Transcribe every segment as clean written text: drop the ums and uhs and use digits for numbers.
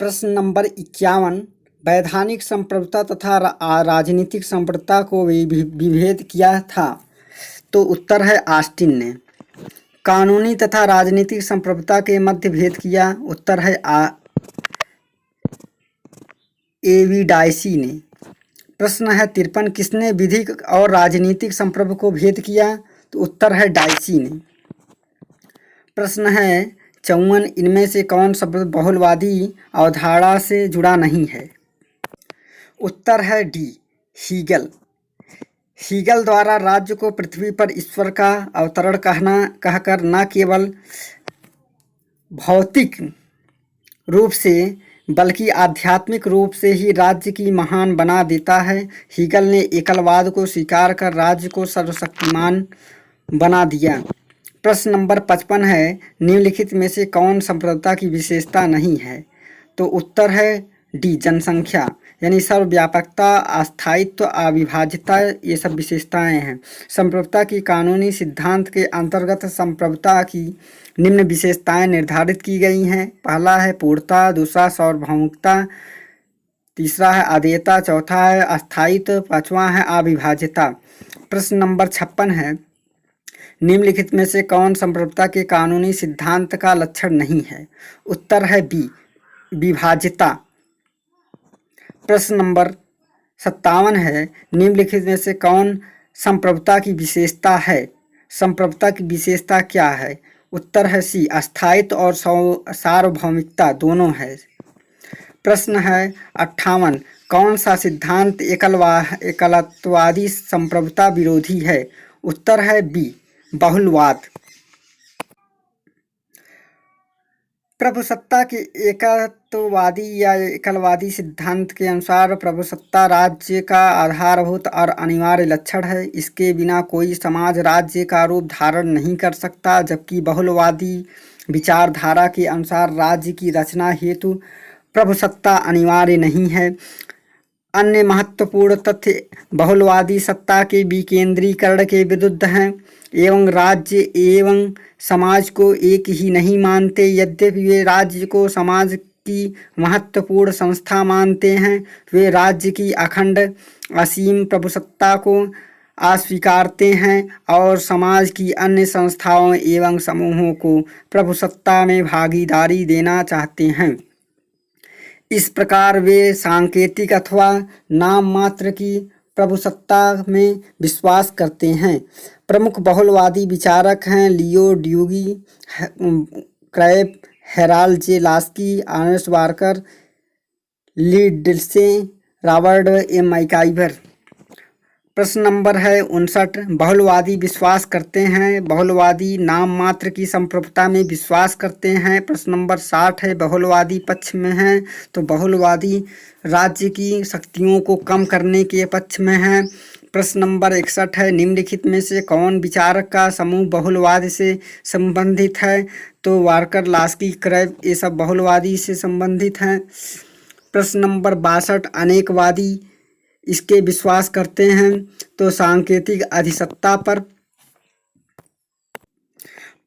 प्रश्न नंबर 51 वैधानिक संप्रभुता तथा राजनीतिक संप्रभुता को विभेद किया था। तो उत्तर है ऑस्टिन ने। कानूनी तथा राजनीतिक संप्रभुता के मध्य भेद किया। उत्तर है एविडाइसी ने। प्रश्न है 53 किसने विधिक और राजनीतिक संप्रभु को भेद किया। तो उत्तर है डाइसी ने। प्रश्न है 54 इनमें से कौन शब्द बहुलवादी अवधारणा से जुड़ा नहीं है। उत्तर है डी हीगल। हीगल द्वारा राज्य को पृथ्वी पर ईश्वर का अवतरण कहकर न केवल भौतिक रूप से बल्कि आध्यात्मिक रूप से ही राज्य की महान बना देता है। हीगल ने एकलवाद को स्वीकार कर राज्य को सर्वशक्तिमान बना दिया। प्रश्न नंबर 55 है निम्नलिखित में से कौन संप्रभुता की विशेषता नहीं है। तो उत्तर है डी जनसंख्या, यानी सर्वव्यापकता, अस्थायित्व, अविभाज्यता, ये सब विशेषताएं हैं। संप्रभुता की कानूनी सिद्धांत के अंतर्गत संप्रभुता की निम्न विशेषताएं निर्धारित की गई हैं। पहला है पूर्णता, दूसरा सार्वभौमिकता, तीसरा है अदेयता, चौथा है अस्थायित्व, पांचवा है अविभाज्यता। प्रश्न नंबर 56 है निम्नलिखित में से कौन संप्रभुता के कानूनी सिद्धांत का लक्षण नहीं है। उत्तर है बी विभाज्यता। प्रश्न नंबर 57 है निम्नलिखित में से कौन संप्रभुता की विशेषता है। संप्रभुता की विशेषता क्या है। उत्तर है सी अस्थायित्व और सार्वभौमिकता दोनों है। प्रश्न है 58 कौन सा सिद्धांत एकलत्ववादी संप्रभुता विरोधी है। उत्तर है बी बहुलवाद। प्रभुसत्ता के एकत्ववादी या एकलवादी सिद्धांत के अनुसार प्रभुसत्ता राज्य का आधारभूत और अनिवार्य लक्षण है। इसके बिना कोई समाज राज्य का रूप धारण नहीं कर सकता, जबकि बहुलवादी विचारधारा के अनुसार राज्य की रचना हेतु प्रभुसत्ता अनिवार्य नहीं है। अन्य महत्वपूर्ण तथ्य बहुलवादी सत्ता के विकेंद्रीकरण के विरुद्ध हैं एवं राज्य एवं समाज को एक ही नहीं मानते। यद्यपि वे राज्य को समाज की महत्वपूर्ण संस्था मानते हैं, वे राज्य की अखंड असीम प्रभुसत्ता को अस्वीकारते हैं और समाज की अन्य संस्थाओं एवं समूहों को प्रभुसत्ता में भागीदारी देना चाहते हैं। इस प्रकार वे सांकेतिक अथवा नाम मात्र की प्रभुसत्ता में विश्वास करते हैं। प्रमुख बहुलवादी विचारक हैं Leo Duguit, Krabbe, Harold J Laski, Ernest Barker, ली डिल्से, रॉबर्ट ए मैकाइवर। प्रश्न नंबर है 59 बहुलवादी विश्वास करते हैं, बहुलवादी नाम मात्र की संप्रभुता में विश्वास करते हैं। प्रश्न नंबर 60 है बहुलवादी पक्ष में हैं, तो बहुलवादी राज्य की शक्तियों को कम करने के पक्ष में हैं। प्रश्न नंबर 61 है निम्नलिखित में से कौन विचारक का समूह बहुलवाद से संबंधित है। तो वार्कर, लास्की, क्रैब, ये सब बहुलवादी से संबंधित हैं। प्रश्न नंबर 62 अनेकवादी इसके विश्वास करते हैं, तो सांकेतिक अधिसत्ता पर।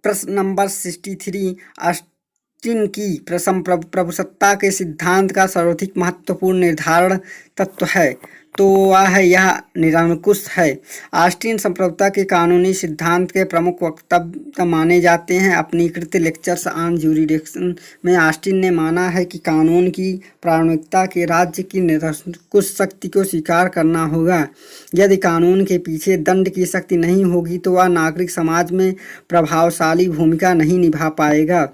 प्रश्न नंबर 63 ऑस्टिन की प्रभुसत्ता के सिद्धांत का सर्वाधिक महत्वपूर्ण निर्धारण तत्व है, तो वह है यह निरंकुश है। ऑस्टिन संप्रभुता के कानूनी सिद्धांत के प्रमुख वक्तव्य माने जाते हैं। अपनी कृत लेक्चर्स ऑन ज्यूरिडिक्शन में ऑस्टिन ने माना है कि कानून की प्रामाणिकता के राज्य की निरंकुश शक्ति को स्वीकार करना होगा। यदि कानून के पीछे दंड की शक्ति नहीं होगी तो वह नागरिक समाज में प्रभावशाली भूमिका नहीं निभा पाएगा।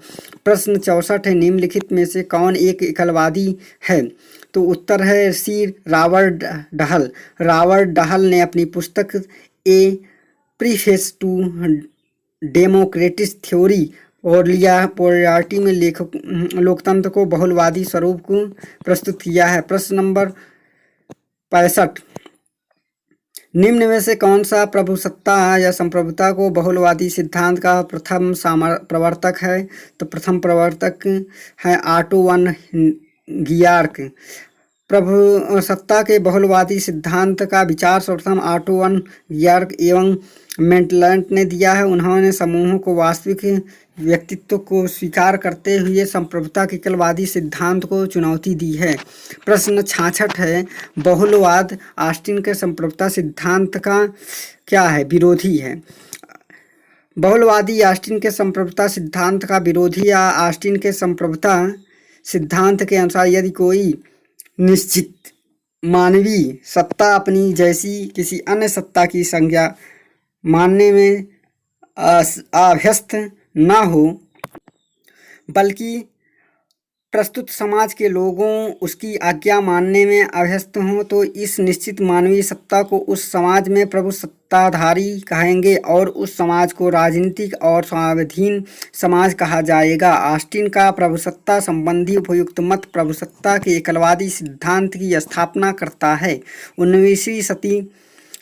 प्रश्न 64 है निम्नलिखित में से कौन एक एकलवादी है। तो उत्तर है C Robert Dahl. Robert Dahl ने अपनी पुस्तक A preface to democratic theory और पोलिटी में लोकतंत्र को बहुलवादी स्वरूप को प्रस्तुत किया है। प्रश्न नंबर 65 निम्न में से कौन सा प्रभुसत्ता या संप्रभुता को बहुलवादी सिद्धांत का प्रथम प्रवर्तक है। तो प्रथम प्रवर्तक है ऑटो वन गियार्क। प्रभुसत्ता के बहुलवादी सिद्धांत का विचार सर्वप्रथम ऑटो वन गियार्क एवं मेंटलैंड ने दिया है। उन्होंने समूहों को वास्तविक व्यक्तित्व को स्वीकार करते हुए संप्रभुता के एकलवादी सिद्धांत को चुनौती दी है। प्रश्न 66 है, बहुलवाद ऑस्टिन के संप्रभुता सिद्धांत का क्या है? विरोधी है। बहुलवादी ऑस्टिन के संप्रभुता सिद्धांत का विरोधी या ऑस्टिन के संप्रभुता सिद्धांत के अनुसार यदि कोई निश्चित मानवीय सत्ता अपनी जैसी किसी अन्य सत्ता की संज्ञा मानने में अभ्यस्त न हो, बल्कि प्रस्तुत समाज के लोगों उसकी आज्ञा मानने में अभ्यस्त हों, तो इस निश्चित मानवीय सत्ता को उस समाज में प्रभु सत्ताधारी कहेंगे और उस समाज को राजनीतिक और स्वाधीन समाज कहा जाएगा। ऑस्टिन का प्रभुसत्ता संबंधी उपयुक्त मत प्रभुसत्ता के एकलवादी सिद्धांत की स्थापना करता है। 19वीं सदी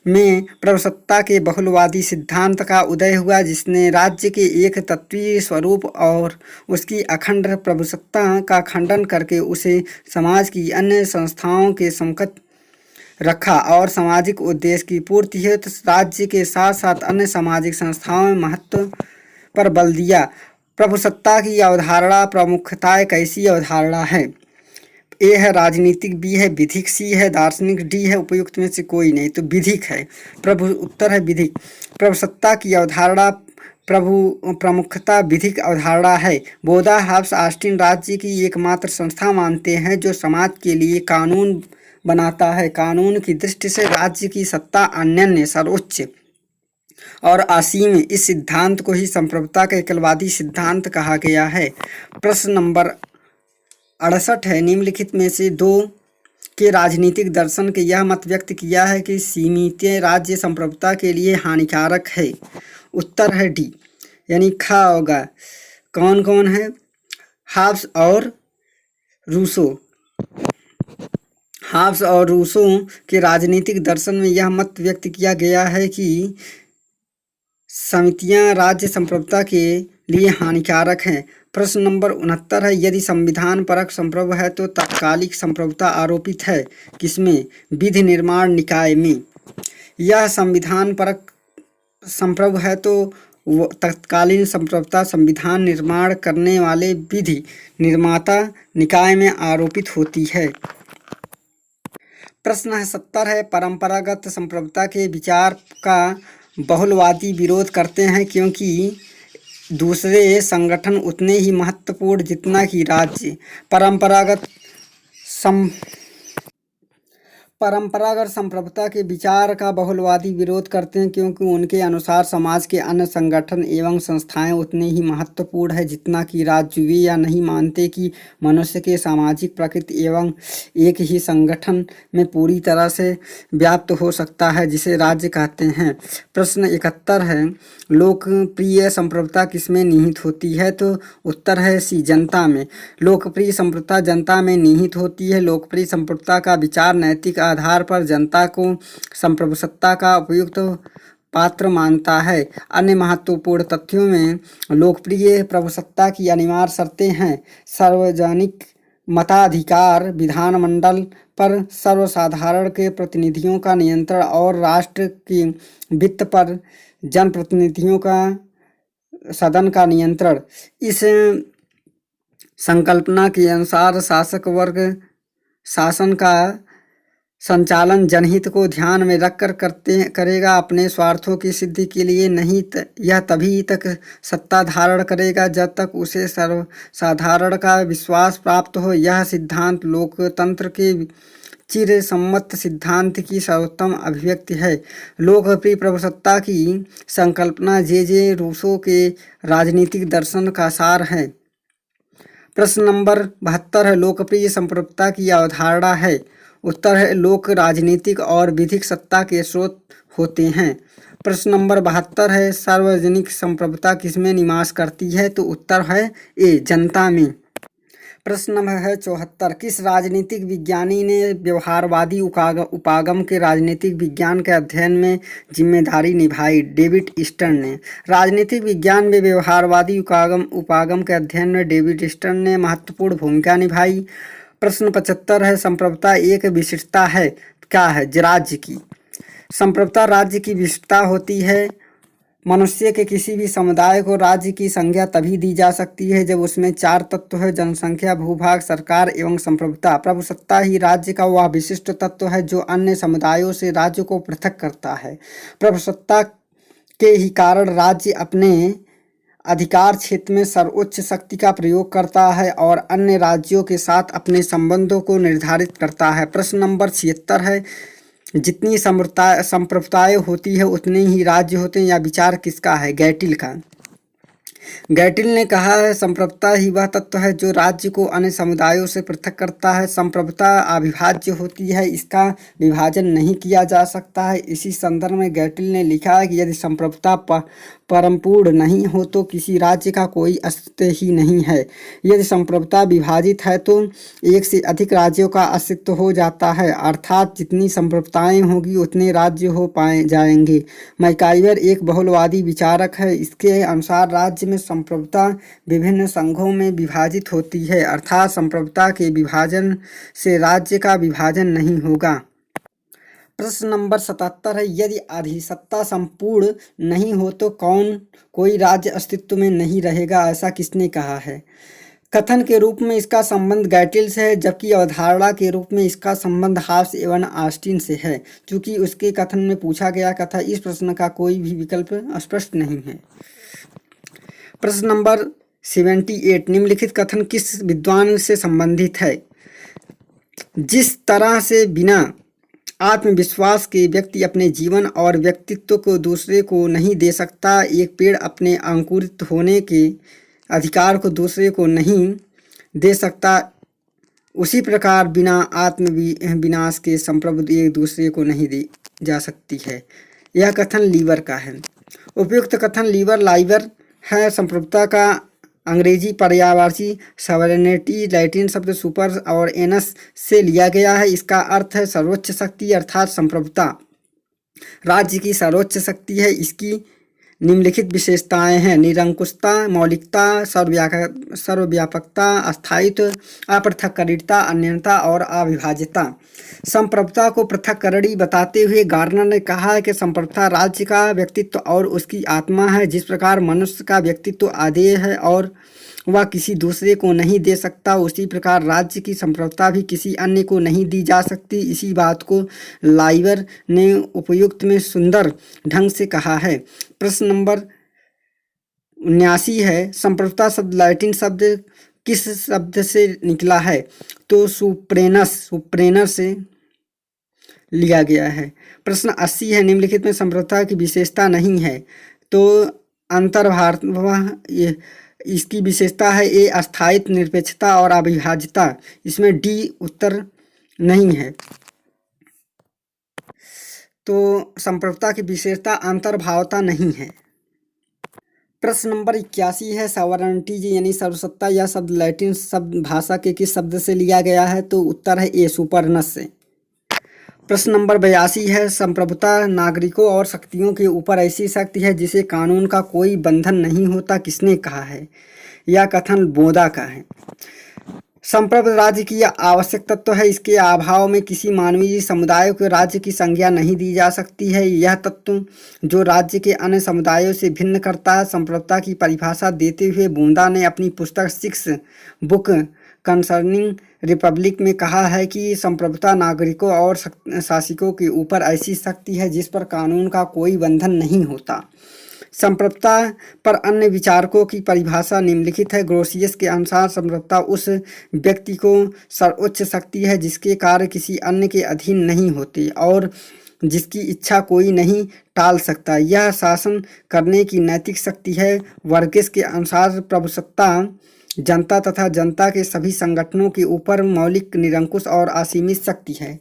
में प्रभुसत्ता के बहुलवादी सिद्धांत का उदय हुआ, जिसने राज्य के एक तत्वीय स्वरूप और उसकी अखंड प्रभुसत्ता का खंडन करके उसे समाज की अन्य संस्थाओं के समकक्ष रखा और सामाजिक उद्देश्य की पूर्ति हेतु राज्य के साथ साथ अन्य सामाजिक संस्थाओं में महत्व पर बल दिया। प्रभुसत्ता की अवधारणा प्रमुखता एक ऐसी अवधारणा है। ए है राजनीतिक, बी है विधिक, सी है दार्शनिक, डी है उपयुक्त में से कोई नहीं। तो विधिक है। उत्तर है विधिक। प्रभुसत्ता की अवधारणा प्रमुखता विधिक अवधारणा है। बोधा हॉब्स ऑस्टिन राज्य की एकमात्र संस्था मानते हैं जो समाज के लिए कानून बनाता है। कानून की दृष्टि से राज्य की सत्ता अनन्य, सर्वोच्च और असीम। इस सिद्धांत को ही संप्रभुता का एकलवादी सिद्धांत कहा गया है। प्रश्न नंबर 68 है, निम्नलिखित में से दो के राजनीतिक दर्शन के यह मत व्यक्त किया है कि सीमित राज्य संप्रभुता के लिए हानिकारक है। उत्तर है डी, यानी ख होगा। कौन कौन है? हॉब्स और रूसो। हॉब्स और रूसो के राजनीतिक दर्शन में यह मत व्यक्त किया गया है कि समितियां राज्य संप्रभुता के लिए हानिकारक हैं। प्रश्न नंबर 69 है, यदि संविधान परक संप्रभु है तो तात्कालिक संप्रभुता आरोपित है किसमें? विधि निर्माण निकाय में। यह संविधान परक संप्रभु है तो तत्कालीन संप्रभुता संविधान निर्माण करने वाले विधि निर्माता निकाय में आरोपित होती है। प्रश्न 70 है, परंपरागत संप्रभुता के विचार का बहुलवादी विरोध करते हैं क्योंकि दूसरे संगठन उतने ही महत्वपूर्ण जितना कि राज्य। परंपरागत संप्रभुता के विचार का बहुलवादी विरोध करते हैं क्योंकि उनके अनुसार समाज के अन्य संगठन एवं संस्थाएं उतने ही महत्वपूर्ण है जितना कि राज्य। वे यह नहीं मानते कि मनुष्य के सामाजिक प्रकृति एवं एक ही संगठन में पूरी तरह से व्याप्त हो सकता है जिसे राज्य कहते हैं। प्रश्न 71 है, लोकप्रिय संप्रभुता किसमें निहित होती है? तो उत्तर है सी, जनता में। लोकप्रिय संप्रभुता जनता में निहित होती है। लोकप्रिय संप्रभुता का विचार नैतिक आधार पर जनता को संप्रभुसत्ता का उपयुक्त पात्र मानता है। अन्य महत्वपूर्ण तथ्यों में लोकप्रिय प्रभुसत्ता की अनिवार्य शर्तें हैं: सार्वजनिक मताधिकार, विधानमंडल पर सर्वसाधारण के प्रतिनिधियों का नियंत्रण और राष्ट्र की वित्त पर जनप्रतिनिधियों का सदन का नियंत्रण। इस संकल्पना के अनुसार शासक वर्ग शासन का संचालन जनहित को ध्यान में रखकर करेगा, अपने स्वार्थों की सिद्धि के लिए नहीं। यह तभी तक सत्ता धारण करेगा जब तक उसे सर्वसाधारण का विश्वास प्राप्त हो। यह सिद्धांत लोकतंत्र के चिर सम्मत सिद्धांत की सर्वोत्तम अभिव्यक्ति है। लोकप्रिय प्रभुसत्ता की संकल्पना जे रूसो के राजनीतिक दर्शन का सार है। प्रश्न नंबर 72 है, लोकप्रिय संप्रभुता की अवधारणा है। उत्तर है लोक राजनीतिक और विधिक सत्ता के स्रोत होते हैं। प्रश्न नंबर 72 है, सार्वजनिक संप्रभुता किसमें निवास करती है? तो उत्तर है ए, जनता में। प्रश्न नंबर है 74, किस राजनीतिक विज्ञानी ने व्यवहारवादी उपागम के राजनीतिक विज्ञान के अध्ययन में जिम्मेदारी निभाई? डेविड स्टर्न ने। राजनीतिक विज्ञान में व्यवहारवादी उपागम के अध्ययन में डेविड स्टर्न ने महत्वपूर्ण भूमिका निभाई। प्रश्न 75 है, संप्रभुता एक विशिष्टता है, क्या है? राज्य की। संप्रभुता राज्य की विशिष्टता होती है। मनुष्य के किसी भी समुदाय को राज्य की संज्ञा तभी दी जा सकती है जब उसमें 4 तत्व है: जनसंख्या, भूभाग, सरकार एवं संप्रभुता। प्रभुसत्ता ही राज्य का वह विशिष्ट तत्व है जो अन्य समुदायों से राज्य को पृथक करता है। प्रभुसत्ता के ही कारण राज्य अपने अधिकार क्षेत्र में सर्वोच्च शक्ति का प्रयोग करता है और अन्य राज्यों के साथ अपने संबंधों को निर्धारित करता है। प्रश्न नंबर 76 है, जितनी संप्रभुताएं होती है उतने ही राज्य होते हैं। यह विचार किसका है? गैटिल का। गैटिल ने कहा है, संप्रभुता ही वह तत्व है जो राज्य को अन्य समुदायों से पृथक करता है। संप्रभुता अविभाज्य होती है, इसका विभाजन नहीं किया जा सकता है। इसी संदर्भ में गैटिल ने लिखा है कि यदि संप्रभुता परमपूर्ण नहीं हो तो किसी राज्य का कोई अस्तित्व ही नहीं है। यदि संप्रभुता विभाजित है तो एक से अधिक राज्यों का अस्तित्व हो जाता है, अर्थात जितनी संप्रभुताएं होगी उतने राज्य हो पाए जाएंगे। मैकाइवर एक बहुलवादी विचारक है। इसके अनुसार राज्य में संप्रभुता विभिन्न संघों में विभाजित होती है, अर्थात संप्रभुता के विभाजन से राज्य का विभाजन नहीं होगा। प्रश्न नंबर 77 है, यदि अधिसत्ता संपूर्ण नहीं हो तो कोई राज्य अस्तित्व में नहीं रहेगा, ऐसा किसने कहा है? कथन के रूप में इसका संबंध गैटिल से है, जबकि अवधारणा के रूप में इसका संबंध हाब्स एवं ऑस्टिन से है। चूंकि उसके कथन में पूछा गया कथा, इस प्रश्न का कोई भी विकल्प स्पष्ट नहीं है। प्रश्न नंबर 78, निम्नलिखित कथन किस विद्वान से संबंधित है? जिस तरह से बिना आत्मविश्वास के व्यक्ति अपने जीवन और व्यक्तित्व को दूसरे को नहीं दे सकता, एक पेड़ अपने अंकुरित होने के अधिकार को दूसरे को नहीं दे सकता, उसी प्रकार बिना आत्मविनाश के संप्रभुता एक दूसरे को नहीं दी जा सकती है। यह कथन लीवर का है। उपयुक्त कथन लीवर लाइवर है। संप्रभुता का अंग्रेजी पर्यायवाची सॉवरेनिटी लैटिन शब्द सुपर और एनस से लिया गया है। इसका अर्थ है सर्वोच्च शक्ति, अर्थात संप्रभुता राज्य की सर्वोच्च शक्ति है। इसकी निम्नलिखित विशेषताएं हैं: निरंकुशता, मौलिकता, सर्वव्यापकता, अस्थायित्व, अपृथककरणीयता, अन्यता और अविभाज्यता। संप्रभुता को पृथककरणीय बताते हुए गार्नर ने कहा है कि संप्रभुता राज्य का व्यक्तित्व और उसकी आत्मा है। जिस प्रकार मनुष्य का व्यक्तित्व अदेय है और वह किसी दूसरे को नहीं दे सकता, उसी प्रकार राज्य की संप्रभुता भी किसी अन्य को नहीं दी जा सकती। इसी बात को लाइवर ने उपयुक्त में सुंदर ढंग से कहा है। प्रश्न नंबर 79 है, संप्रभुता शब्द लैटिन शब्द किस शब्द से निकला है? तो सुप्रेनर से लिया गया है। प्रश्न 80 है, निम्नलिखित में संप्रभुता की विशेषता नहीं है, तो अंतर्भाव इसकी विशेषता है ए अस्थायित्व, निरपेक्षता और अविभाज्यता। इसमें डी उत्तर नहीं है। तो संप्रभुता की विशेषता अंतर्भावता नहीं है। प्रश्न नंबर 81 है, सॉवरेनिटी यानी सर्वसत्ता यह शब्द लैटिन शब्द भाषा के किस शब्द से लिया गया है? तो उत्तर है ए सुपरनस से। प्रश्न नंबर 82 है, संप्रभुता नागरिकों और शक्तियों के ऊपर ऐसी शक्ति है जिसे कानून का कोई बंधन नहीं होता, किसने कहा है? यह कथन बोदा का है। संप्रभुता राज्य की आवश्यक तत्व है। इसके अभाव में किसी मानवीय समुदाय को राज्य की संज्ञा नहीं दी जा सकती है। यह तत्व जो राज्य के अन्य समुदायों से भिन्न करता है। संप्रभुता की परिभाषा देते हुए बोदा ने अपनी पुस्तक 6 बुक कंसर्निंग रिपब्लिक में कहा है कि संप्रभुता नागरिकों और शासकों के ऊपर ऐसी शक्ति है जिस पर कानून का कोई बंधन नहीं होता। संप्रभुता पर अन्य विचारकों की परिभाषा निम्नलिखित है। ग्रोसियस के अनुसार संप्रभुता उस व्यक्ति को सर्वोच्च शक्ति है जिसके कार्य किसी अन्य के अधीन नहीं होते और जिसकी इच्छा कोई नहीं टाल सकता। यह शासन करने की नैतिक शक्ति है। वर्गेस के अनुसार प्रभुसत्ता जनता तथा जनता के सभी संगठनों के ऊपर मौलिक, निरंकुश और असीमित शक्ति है।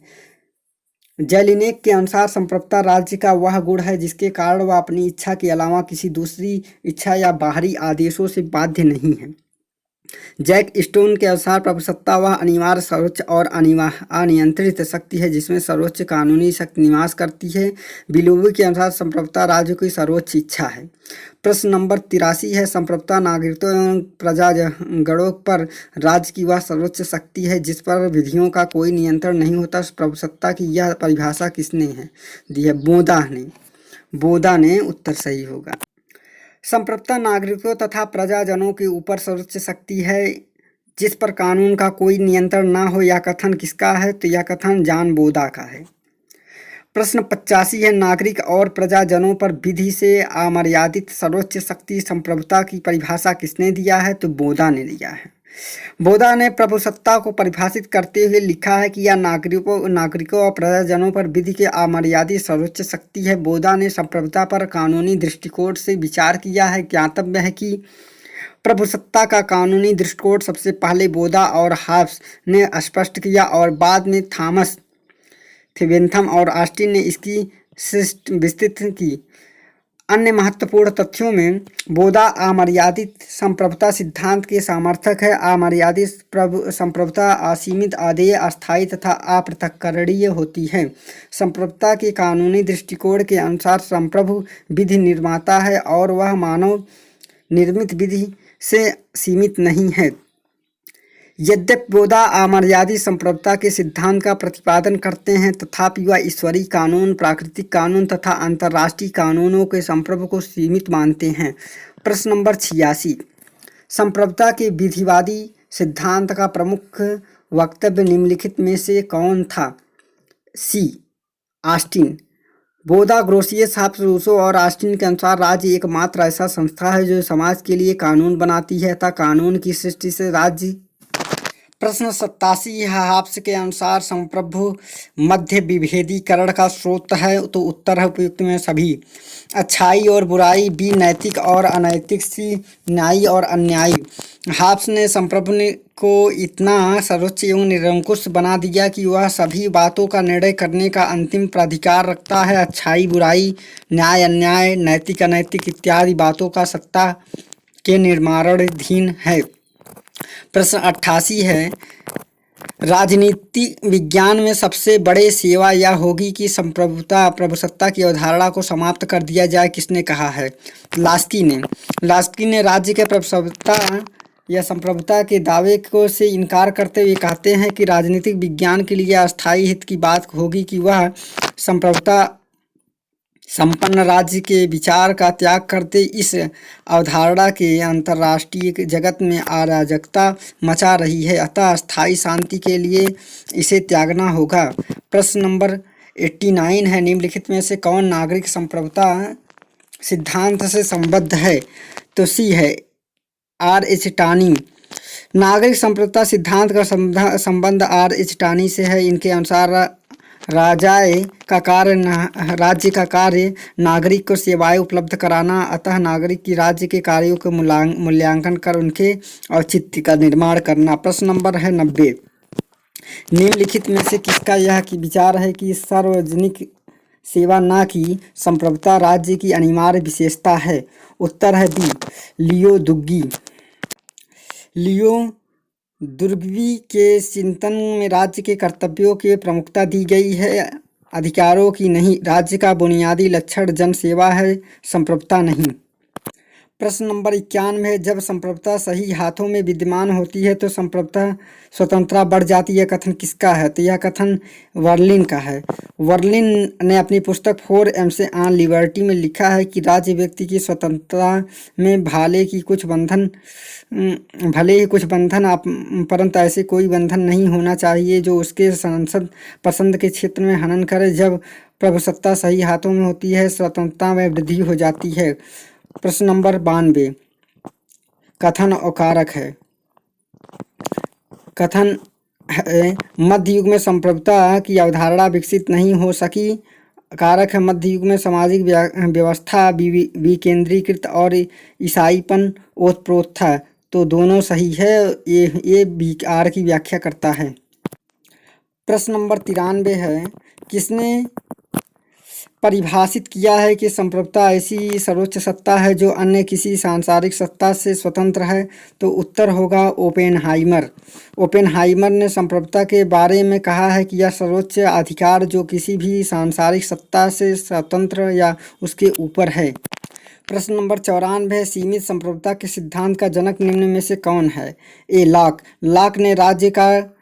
जेलिनेक के अनुसार संप्रभुता राज्य का वह गुण है जिसके कारण वह अपनी इच्छा के अलावा किसी दूसरी इच्छा या बाहरी आदेशों से बाध्य नहीं है। जैक स्टोन के अनुसार प्रभुसत्ता वह अनिवार्य, सर्वोच्च और अनियंत्रित शक्ति है जिसमें सर्वोच्च कानूनी शक्ति निवास करती है। बिलोवी के अनुसार संप्रभुता राज्य की सर्वोच्च इच्छा है। प्रश्न नंबर 83 है, संप्रभुता नागरिकों एवं प्रजागणों पर राज्य की वह सर्वोच्च शक्ति है जिस पर विधियों का कोई नियंत्रण नहीं होता। प्रभुसत्ता की यह परिभाषा किसने है दी है? बोदा ने। उत्तर सही होगा। संप्रभुता नागरिकों तथा प्रजाजनों के ऊपर सर्वोच्च शक्ति है जिस पर कानून का कोई नियंत्रण न हो। यह कथन किसका है? तो यह कथन जॉन बोधा का है। प्रश्न 85 है, नागरिक और प्रजाजनों पर विधि से अमर्यादित सर्वोच्च शक्ति संप्रभुता की परिभाषा किसने दिया है? तो बोधा ने दिया है। बोधा ने प्रभुसत्ता को परिभाषित करते हुए लिखा है कि यह नागरिकों और प्रजाजनों पर विधि के अमर्यादित सर्वोच्च शक्ति है। बोधा ने संप्रभुता पर कानूनी दृष्टिकोण से विचार किया है। ज्ञातव्य है कि प्रभुसत्ता का कानूनी दृष्टिकोण सबसे पहले बोधा और हॉब्स ने स्पष्ट किया और बाद में थॉमस बेंथम और ऑस्टिन ने इसकी विस्तृत की। अन्य महत्वपूर्ण तथ्यों में बोधा अमर्यादित संप्रभुता सिद्धांत के समर्थक है। अमर्यादित संप्रभुता असीमित, अदेय, अस्थायी तथा अपृथक्करणीय होती है। संप्रभुता के कानूनी दृष्टिकोण के अनुसार संप्रभु विधि निर्माता है और वह मानव निर्मित विधि से सीमित नहीं है। यद्यपि बोधा अमर्यादित संप्रभुता के सिद्धांत का प्रतिपादन करते हैं, तथापि वह ईश्वरीय कानून, प्राकृतिक कानून तथा अंतर्राष्ट्रीय कानूनों के संप्रभु को सीमित मानते हैं। प्रश्न नंबर 86, संप्रभुता के विधिवादी सिद्धांत का प्रमुख वक्तव्य निम्नलिखित में से कौन था? सी. ऑस्टिन। बोधा, ग्रोसियस, हॉब्स, रूसो और ऑस्टिन के अनुसार राज्य एकमात्र ऐसा संस्था है जो समाज के लिए कानून बनाती है तथा कानून की सृष्टि से राज्य। प्रश्न 87 है, हॉब्स के अनुसार संप्रभु मध्य विभेदीकरण का स्रोत है। तो उत्तर है उपयुक्त में सभी। अच्छाई और बुराई, बी. नैतिक और अनैतिक, सी. न्यायी और अन्यायी। हॉब्स ने संप्रभु को इतना सर्वोच्च एवं निरंकुश बना दिया कि वह सभी बातों का निर्णय करने का अंतिम प्राधिकार रखता है। अच्छाई बुराई, न्याय अन्याय, नैतिक अनैतिक इत्यादि बातों का सत्ता के निर्माणाधीन है। प्रश्न 88 है, राजनीति विज्ञान में सबसे बड़े सेवा यह होगी कि प्रभुसत्ता की अवधारणा को समाप्त कर दिया जाए। किसने कहा है? लास्की ने। लास्की ने राज्य के प्रभुसत्ता या संप्रभुता के दावे को से इनकार करते हुए कहते हैं कि राजनीतिक विज्ञान के लिए अस्थायी हित की बात होगी कि वह संप्रभुता संपन्न राज्य के विचार का त्याग करते इस अवधारणा के अंतर्राष्ट्रीय जगत में अराजकता मचा रही है, अतः स्थायी शांति के लिए इसे त्यागना होगा। प्रश्न नंबर 89 है, निम्नलिखित में से कौन नागरिक संप्रभुता सिद्धांत से संबद्ध है? तो सी है R.H. टानी। नागरिक संप्रभुता सिद्धांत का संबंध R.H. टानी से है। इनके अनुसार राज्य का कार्य नागरिक को सेवाएं उपलब्ध कराना, अतः नागरिक की राज्य के कार्यों के मूल्यांकन कर उनके औचित्य का निर्माण करना। प्रश्न नंबर है 90, निम्नलिखित में से किसका यह विचार है कि सार्वजनिक सेवा न की संप्रभुता राज्य की अनिवार्य विशेषता है? उत्तर है बी. लियो दुग्गी। लियो दुर्गी के चिंतन में राज्य के कर्तव्यों के प्रमुखता दी गई है, अधिकारों की नहीं। राज्य का बुनियादी लक्षण जन सेवा है, संप्रभुता नहीं। प्रश्न नंबर 91 है, जब संप्रभुता सही हाथों में विद्यमान होती है तो संप्रभुता स्वतंत्रता बढ़ जाती है। कथन किसका है? तो यह कथन वर्लिन का है। वर्लिन ने अपनी पुस्तक 4 एम्स ऑन लिबर्टी में लिखा है कि राज्य व्यक्ति की स्वतंत्रता में भले ही कुछ बंधन परंतु ऐसे कोई बंधन नहीं होना चाहिए जो उसके पसंद के क्षेत्र में हनन करे। जब प्रभुसत्ता सही हाथों में होती है, स्वतंत्रता में वृद्धि हो जाती है। प्रश्न नंबर 92, कथन और कारक है। कथन है, मध्य युग में संप्रभुता की अवधारणा विकसित नहीं हो सकी। कारक है, मध्य युग में सामाजिक व्यवस्था विकेंद्रीकृत और ईसाईपन ओतप्रोत था। तो दोनों सही है, ये विकार की व्याख्या करता है। प्रश्न नंबर 93 है, किसने परिभाषित किया है कि संप्रभुता ऐसी सर्वोच्च सत्ता है जो अन्य किसी सांसारिक सत्ता से स्वतंत्र है? तो उत्तर होगा ओपेनहाइमर। ओपेनहाइमर ने संप्रभुता के बारे में कहा है कि यह सर्वोच्च अधिकार जो किसी भी सांसारिक सत्ता से स्वतंत्र या उसके ऊपर है। प्रश्न नंबर 94, सीमित संप्रभुता के सिद्धांत का जनक निम्न में से कौन है? ए. लॉक। लॉक ने राज्य का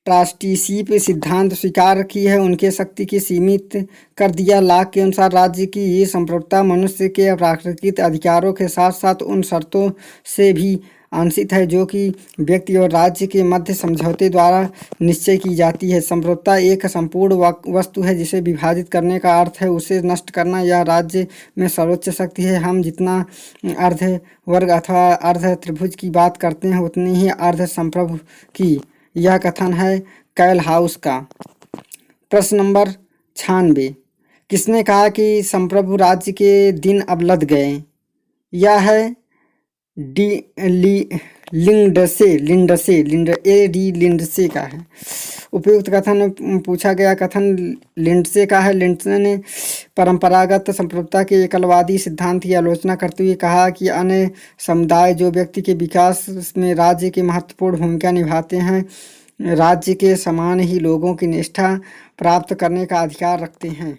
ट्रस्टीशिप सिद्धांत स्वीकार की है, उनके शक्ति की सीमित कर दिया। लॉक के अनुसार राज्य की ये संप्रभुता मनुष्य के प्राकृतिक अधिकारों के साथ साथ उन शर्तों से भी आंशित है जो कि व्यक्ति और राज्य के मध्य समझौते द्वारा निश्चय की जाती है। संप्रभुता एक संपूर्ण वस्तु है जिसे विभाजित करने का अर्थ है उसे नष्ट करना। यह राज्य में सर्वोच्च शक्ति है। हम जितना अर्ध वर्ग अथवा अर्ध त्रिभुज की बात करते हैं उतनी ही अर्ध संप्रभु की। यह कथन है कैल हाउस का। प्रश्न नंबर 96, किसने कहा कि संप्रभु राज्य के दिन अब लद गए? यह है डी लिंडसे लिंडसे का है। उपयुक्त कथन पूछा गया कथन लिंडसे का है। लिंडसे ने परंपरागत संप्रभुता के एकलवादी सिद्धांत की आलोचना करते हुए कहा कि अन्य समुदाय जो व्यक्ति के विकास में राज्य की महत्वपूर्ण भूमिका निभाते हैं राज्य के समान ही लोगों की निष्ठा प्राप्त करने का अधिकार रखते हैं।